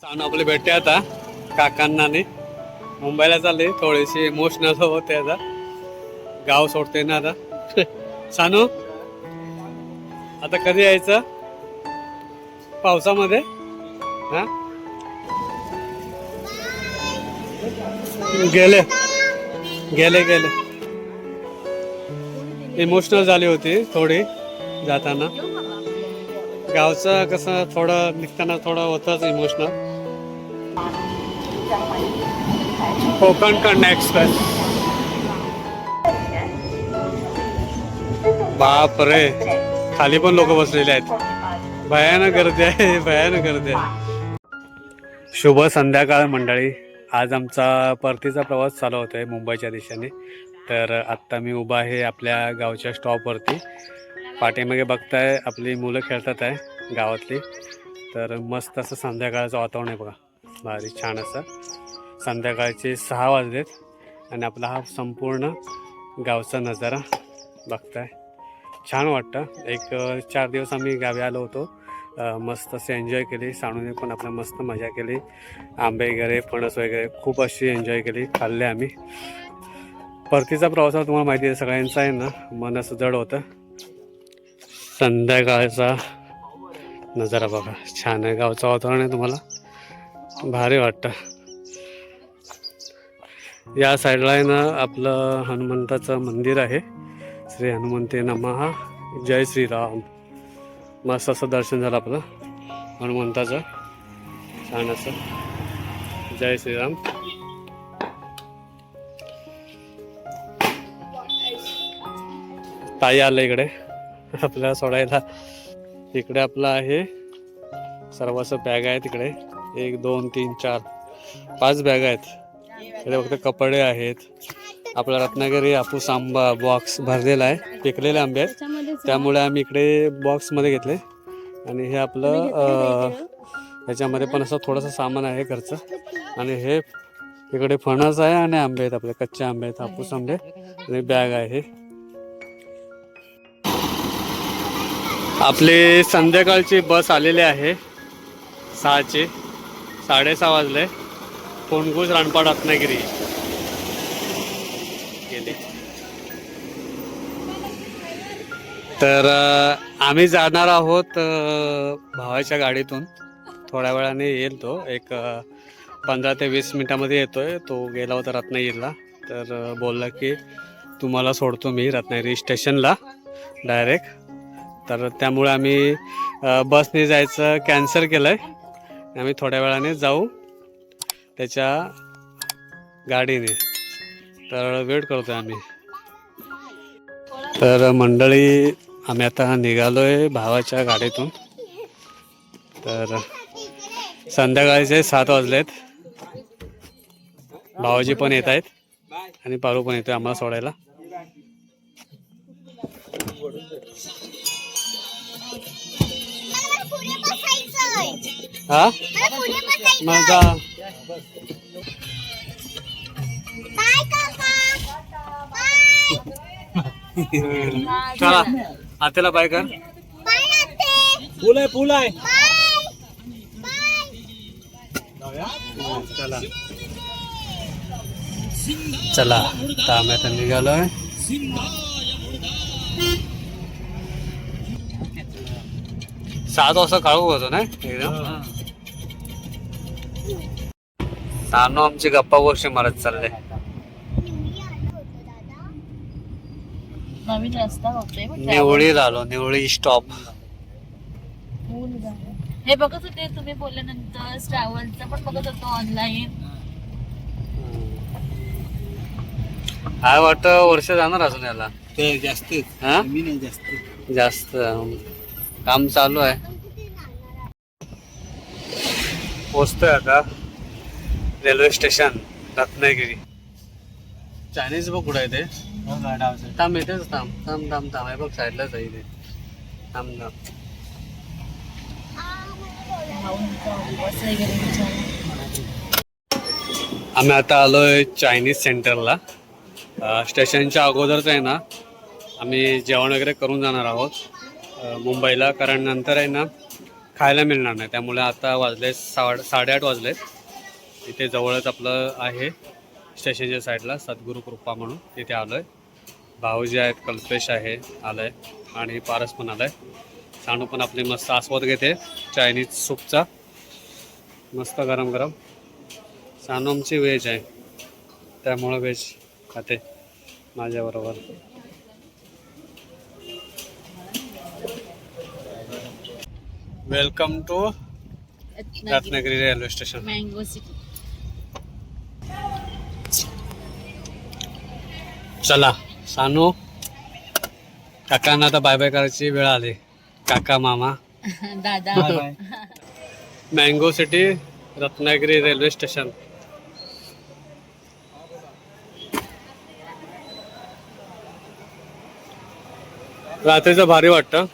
सांग आपले भेटते आता काकांना मुंबईला चालले, थोडेसे इमोशनल होते आता. गाव सोडते ना आता. सानू आता कधी यायचं पावसामध्ये? हा गेले गेले गेले इमोशनल झाली होती थोडी जाताना. गावचं कसं थोडं निघताना थोडं होतंच इमोशनल. कोकण कन्या एक्सप्रेस. बाप रे, खाली पण लोक बसलेले आहेत. भयानक गर्दी आहे, भयानक गर्दी आहे. शुभ संध्याकाळ मंडळी. आज आमचा परतीचा प्रवास चालू होतोय मुंबईच्या दिशेने. तर आत्ता मी उभा आहे आपल्या गावच्या स्टॉपवरती. पाठीमागे बघताय आपली मुलं खेळतात आहे गावातली. तर मस्त असं संध्याकाळचं वातावरण आहे बघा, भारी छान असं. संध्याकाळचे 6 वाजलेत आणि आपला हा संपूर्ण गावचा नजारा बघताय. छान वाटतं. एक 4 दिवस आम्ही गावी आलो होतो. मस्त असे एन्जॉय केली. साणूने पण आपल्या मस्त मजा केली. आंबे वगैरे फणस वगैरे खूप अशी एन्जॉय केली, खाल्ले आम्ही. परतीचा प्रवासाला तुम्हाला माहिती आहे सगळ्यांचा आहे ना, मन असं जड होतं. संध्याकाळचा नजारा बघा, छान आहे. गावचं वातावरण आहे, तुम्हाला भारी वाटतं. या साईडला आहे ना आपलं हनुमंताचं मंदिर आहे. श्री हनुमंते नमः, जय श्रीराम. मस्त असं दर्शन झालं आपलं हनुमंताचं, छान असं. जय श्रीराम. ताई आलं इकडे आपल्याला सोडायला. इकडे आपलं आहे सर्वच बॅग आहे. तिकडे 1 2 3 4 5 बॅग आहेत. इकडे फक्त कपडे आहेत. आपला रत्नागिरी हापूस आंबा बॉक्स भरलेला आहे, पिकलेले आंबे आहेत, त्यामुळे आम्ही इकडे बॉक्समध्ये घेतले. आणि हे आपलं ह्याच्यामध्ये पण असं थोडंसं सामान आहे घरचं. आणि हे इकडे फणस आहे आणि आंबे आहेत, आपले कच्चे आंबे आहेत, हापूस आंबे. आणि बॅग आहे. आपली संध्याकाळची बस आलेली आहे 6ची. 6:30 वाजले. कोणगुज रानपाड रत्नागिरी गेली. तर आम्ही जाणार आहोत भावाच्या गाडीतून. थोड्या वेळाने येईल तो, एक 15 ते 20 मिनिटामध्ये येतोय. तो गेला होता रत्नागिरीला, तर बोलला की तुम्हाला सोडतो मी रत्नागिरी स्टेशनला डायरेक्ट. तर त्यामुळे आम्ही बसने जायचं कॅन्सल केलं आहे. आम्ही थोड्या वेळाने जाऊ त्याच्या गाडीने. तर वेट करतोय आम्ही. तर मंडळी आम्ही आता निघालो आहे भावाच्या गाडीतून. तर संध्याकाळचे 7 वाजलेत. भावाजी पण येत आहेत आणि पारू पण येतोय आम्हाला सोडायला. हा माझा चला आत्याला बाय कर. पूल आहे, पूल आहे. चला चला आम्ही आता निघालोय. सात वाजता काळू होतो ना एकदम. नानू आमची गप्पा गोष्टी मारत चालले. नवीन रस्ता होतोय निवळीला आलो, निवळी स्टॉप. हे बघत होते तुम्ही बोलल्यानंतर ट्रॅव्हलचं पण बघत होतो ऑनलाईन. काय वाटतं वर्ष जाणार अजून याला. ते जास्त हा मी नाही जास्त जास्त काम चालू आहे. पोचतोय आता रेल्वे स्टेशन रत्नागिरी. चायनीज बघ कुठं आहे ते. थांब येतेच, थांब थांब थांब थांब आहे बघ साईडलाच आहे ते. थांब थांब. आम्ही आता आलोय चायनीज सेंटरला. स्टेशनच्या अगोदरच आहे ना, आम्ही जेवण वगैरे करून जाणार आहोत मुंबईला. कारण नंतर आहे ना खायला मिळणार नाही. त्यामुळे आता वाजले 8:30 वाजलेत. इथे जवळच आपलं आहे स्टेशनच्या साईडला सद्गुरू कृपा म्हणून, तिथे आलोय. भाऊजी आहेत, कल्पेश आहे आलाय आणि पारस पण आलाय. सानू पण आपली मस्त आस्वाद घेते चायनीज सूपचा, मस्त गरम गरम. सानू आमची व्हेज आहे त्यामुळं व्हेज खाते माझ्याबरोबर. Welcome to Ratnagiri railway station. Mango city. चला सानू, काकांना आता बाय बाय करायची वेळ आली. काका मामा दादा. Mango city Ratnagiri railway station. रात्रीचं भारी वाटतं.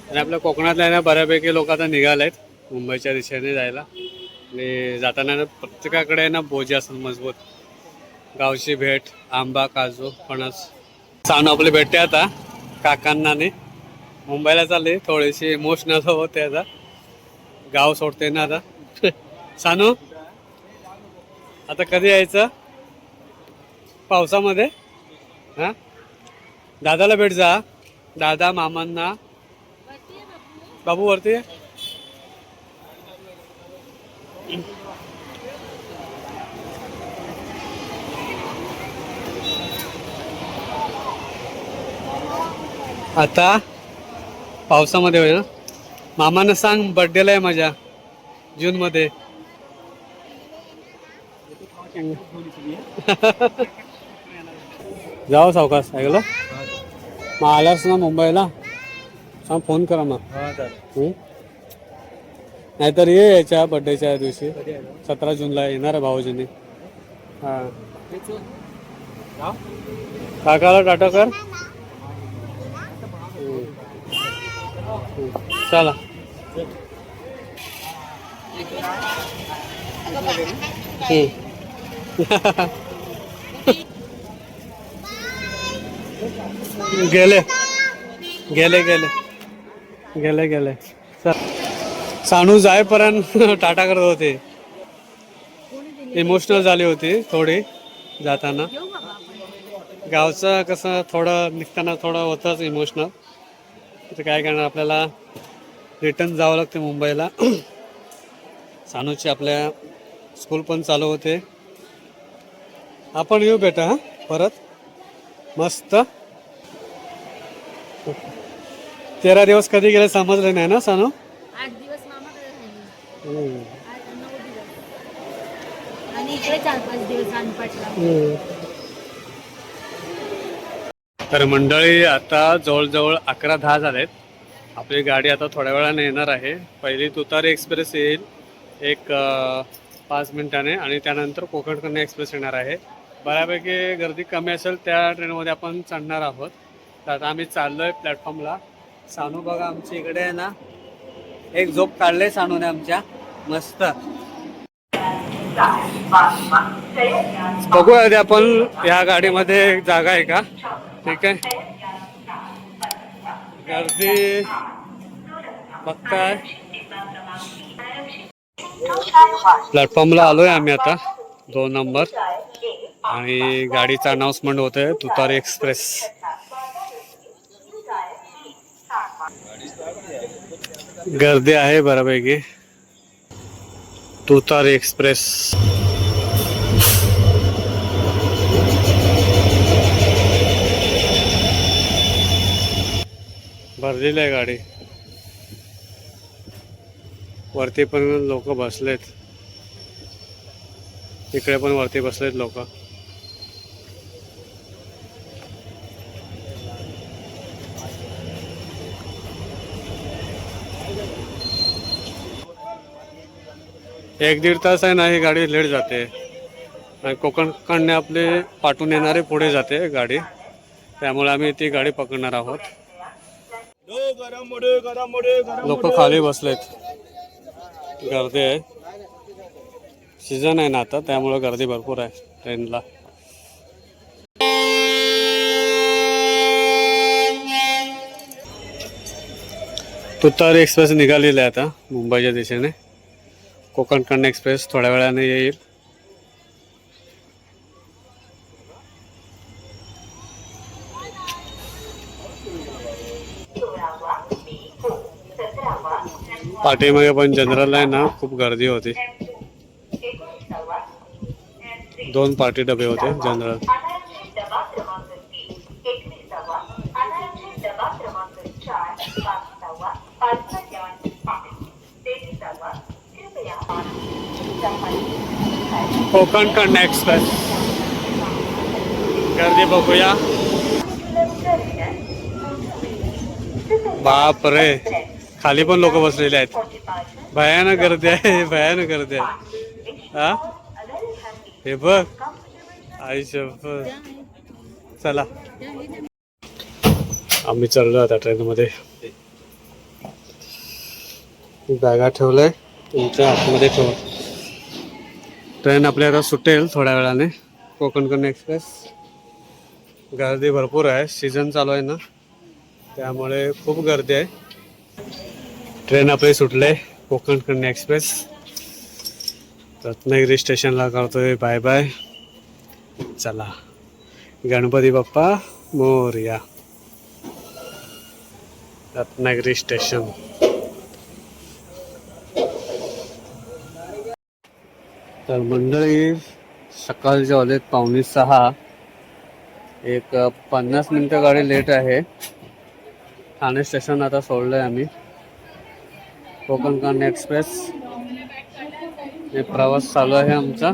आणि आपल्या कोकणातल्या ना बऱ्यापैकी लोक आता निघालेत मुंबईच्या दिशेने जायला. आणि जाताना ना प्रत्येकाकडे ना भोजी असतात मजबूत. गावची भेट, आंबा, काजू, फणस. सानू आपली भेटते आता काकांना. आणि मुंबईला चालली, थोडीशी इमोशनल होते आता. गाव सोडते ना आता. सानू आता कधी यायचं पावसामध्ये? हां, दादाला भेट जा, दादा मामांना. बाबू वरती आहे. आता पावसामध्ये होईल ना. मामानं सांग बर्थडेला आहे माझ्या जूनमध्ये. जाओ सावकाश, ऐकलं? मग आलास ना मुंबईला सांग, फोन करा मग. नाहीतर ये याच्या बर्थडेच्या दिवशी 17 जूनला येणार आहे भाऊजींनी. हां, काकाला टाटा कर. चला. गेले गेले गेले गेले गेले. सानू जायपर्यंत टाटा करत होते. इमोशनल झाली होती थोडी जाताना. गावचं कसं थोडं निघताना थोडं होतंच इमोशनल. तर काय करणार, आपल्याला रिटर्न जावं लागते मुंबईला. सानूची आपल्या स्कूल पण चालू होते. आपण येऊ बेटा हां परत. मस्त 13 दिवस कधी गेले समजले नाही ना सानू. 8 दिवस मामाकडे राहिली. 9 दिवस आणि इकडे 4-5 दिवस अनपाटला. तर मंडळी आता जवळजवळ 11:10 झालेत. आपली गाडी आता थोड्या वेळाने येणार आहे. पहिली तुतारी एक्सप्रेस येईल एक 5 मिनिटाने आणि त्यानंतर कोकण कन्या एक्सप्रेस येणार आहे. बऱ्यापैकी गर्दी कमी असेल त्या ट्रेनमध्ये आपण चढणार आहोत. तर आता आम्ही चाललोय प्लॅटफॉर्मला. सानू बघा आमची इकडे आहे ना, एक झोप काढले सानूने आमच्या मस्त. बघूया आधी आपण या गाडीमध्ये जागा आहे का. ठीक आहे, गर्दी बघताय. प्लॅटफॉर्मला आलोय आम्ही आता 2 नंबर आणि गाडीचं अनाउन्समेंट होतंय तुतारी एक्सप्रेस. गर्दी आहे बऱ्यापैकी. तुतारी एक्सप्रेस. भरलेली आहे गाडी. वरती पण लोक बसलेत, इकडे पण वरती बसलेत लोक. एक 1.5 तास आहे ना ही गाडी लेट जाते. आणि कोकणकडने आपले पाठवून येणारे पुढे जाते गाडी, त्यामुळे आम्ही ती गाडी पकडणार आहोत. लोक खाली बसलेत, गर्दी आहे. सीझन आहे ना आता, त्यामुळे गर्दी भरपूर आहे ट्रेनला. तुतारी एक्सप्रेस निघालेली आहे आता मुंबईच्या दिशेने. कोकण कन्या एक्सप्रेस थोड्या वेळाने येईल. पाठीमागे पण जनरल आहे ना, खूप गर्दी होती. 2 पार्टी डबे होते जनरल. कोकण कन्या एक्सप्रेस गर्दी बघूया. बाप रे, खाली पण लोक बसलेले आहेत. भयानक गर्दी आहे, भयानक गर्दी आहे. हा हे बघ, आयुष्य. चला आम्ही चढलो आता ट्रेन मध्ये. बॅगा ठेवलंय तुमच्या आतमध्ये ठेव. ट्रेन आपली आता सुटेल थोड्या वेळाने. कोकण कन्या एक्सप्रेस. गर्दी भरपूर आहे, सीझन चालू आहे ना, त्यामुळे खूप गर्दी आहे. ट्रेन आपले सुटले. कोकण कन्या एक्सप्रेस रत्नागिरी स्टेशनला करतोय बाय बाय. चला, गणपती बाप्पा मोरया. रत्नागिरी स्टेशन. तर मंडळी सकाळचे वाजलेत 5:45. एक 50 मिनिटं गाडी लेट आहे. ठाणे स्टेशन आता सोडलंय आम्ही. कोकण कन्या एक्सप्रेस हे प्रवास चालू आहे आमचा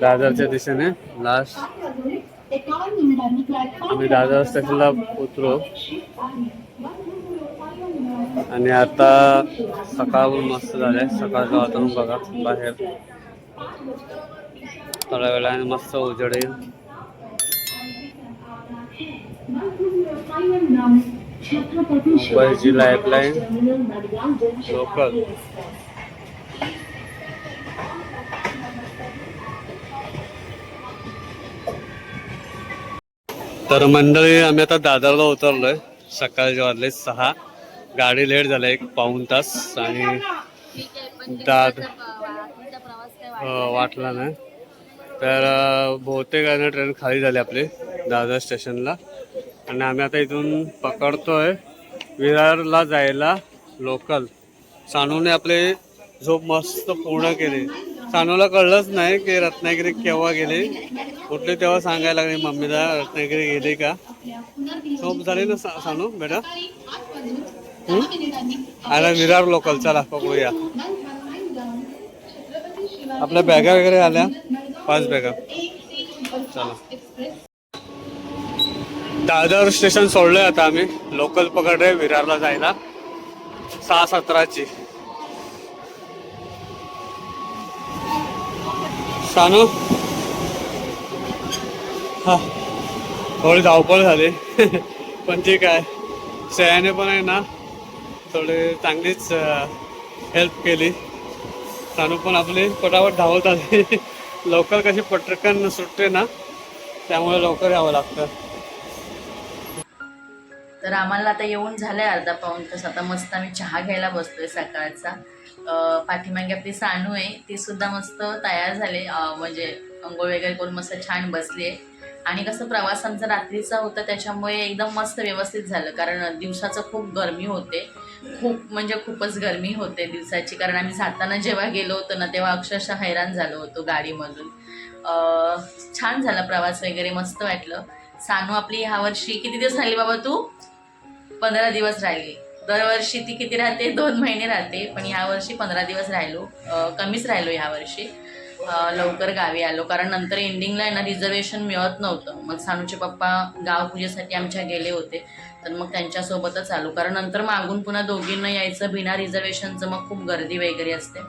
दादरच्या दिशेने. लास्ट आम्ही दादर स्टेशनला उतरू आणि आता सकाळ मस्त झालंय. सकाळचं वातावरण बघा बाहेर. थोड्या वेळाने मस्त उजेड येईल. मुंबईची लाईफलाईन लोकल. तर मंडळी आम्ही आता दादरला उतरलोय. सकाळचे वाजले 6. गाडी लेट झाली 1 पाऊण तास आणि वाटला नाही. तर बहुतेक ट्रेन खाली झाली आपली दादर स्टेशनला. आणि आम्ही आता इथून पकडतोय विरारला जायला लोकल. सानूने आपले झोप मस्त पूर्ण केली. सानूला कळलंच नाही की रत्नागिरी केव्हा गेले. कुठले तेव्हा सांगायला लागले मम्मीला रत्नागिरी गेली का. झोप झाली ना सानू बेटा. आला विरार लोकल. चला बघूया. आपल्या बॅगा वगैरे आल्या 5 बॅगा. चला दादर स्टेशन सोडलंय आता आम्ही. लोकल पकडले विरारला जायला 6:17ची. सानू हा थोडी धावपळ झाली पण ठीक आहे. श्रेयाने पण आहे ना थोडी चांगलीच हेल्प केली. सानू पण आपली पटापट धावत आली. लवकर कशी पटकन सुटते ना, त्यामुळे लवकर यावं लागतं. तर आम्हाला आता येऊन झालंय अर्धा पाऊण तास. आता मस्त आम्ही चहा घ्यायला बसतोय सकाळचा. पाठीमागे आपली सानू आहे, ती सुद्धा मस्त तयार झाले. म्हणजे अंघोळ वगैरे करून मस्त छान बसली आहे. आणि कसं प्रवास आमचा रात्रीचा होता त्याच्यामुळे एकदम मस्त व्यवस्थित झालं. कारण दिवसाचं खूप गरमी होते, खूप म्हणजे खूपच गरमी होते दिवसाची. कारण आम्ही जाताना जेव्हा गेलो होतो ना तेव्हा अक्षरशः हैराण झालो होतो गाडीमधून. छान झाला प्रवास वगैरे, मस्त वाटलं. सानू आपली ह्या वर्षी किती दिवस राहिली बाबा तू? 15 दिवस राहिली. दरवर्षी ती किती राहते? 2 महिने राहते. पण यावर्षी 15 दिवस राहिलो. कमीच राहिलो यावर्षी. लवकर गावी आलो कारण नंतर एंडिंगला आहे ना रिझर्वेशन मिळत नव्हतं. मग सानूचे पप्पा गावपूजेसाठी आमच्या गेले होते, तर मग त्यांच्यासोबतच आलो. कारण नंतर मागून पुन्हा दोघींना यायचं बिना रिझर्वेशनचं, मग खूप गर्दी वगैरे असते.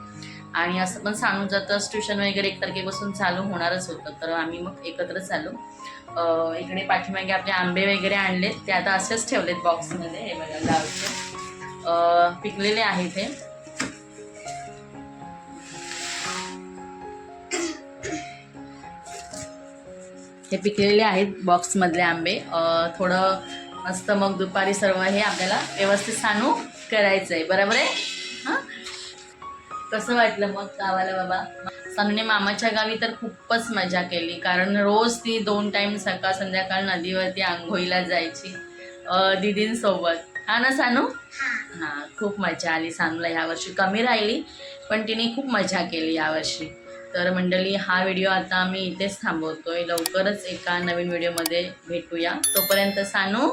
आणि असं पण सानू जाताच ट्युशन वगैरे 1 तारखेपासून चालू होणारच होतं, तर आम्ही मग एकत्रच आलो. इकडे पाठीमागे आपले आंबे वगैरे आणलेत, ते आता असेच ठेवलेत बॉक्समध्ये. हे बघा गावचे पिकलेले आहेत हे. हे पिकलेले आहेत बॉक्समधले आंबे. थोडं मस्त मग दुपारी सर्व हे आपल्याला व्यवस्थित सानू करायचं आहे, बरोबर आहे. हां, कसं वाटलं मग गावाला बाबा? सानूने मामाच्या गावी तर खूपच मजा केली, कारण रोज ती 2 टाईम सकाळ संध्याकाळ नदीवरती आंघोळीला जायची दीदींसोबत. हा ना सानू? हां, खूप मजा आली सानूला. ह्यावर्षी कमी राहिली पण तिने खूप मजा केली यावर्षी. तर मंडळी, हा व्हिडिओ आता आम्ही इथेच थांबवतोय. लवकरच एका नवीन व्हिडिओमध्ये भेटूया. तोपर्यंत सानू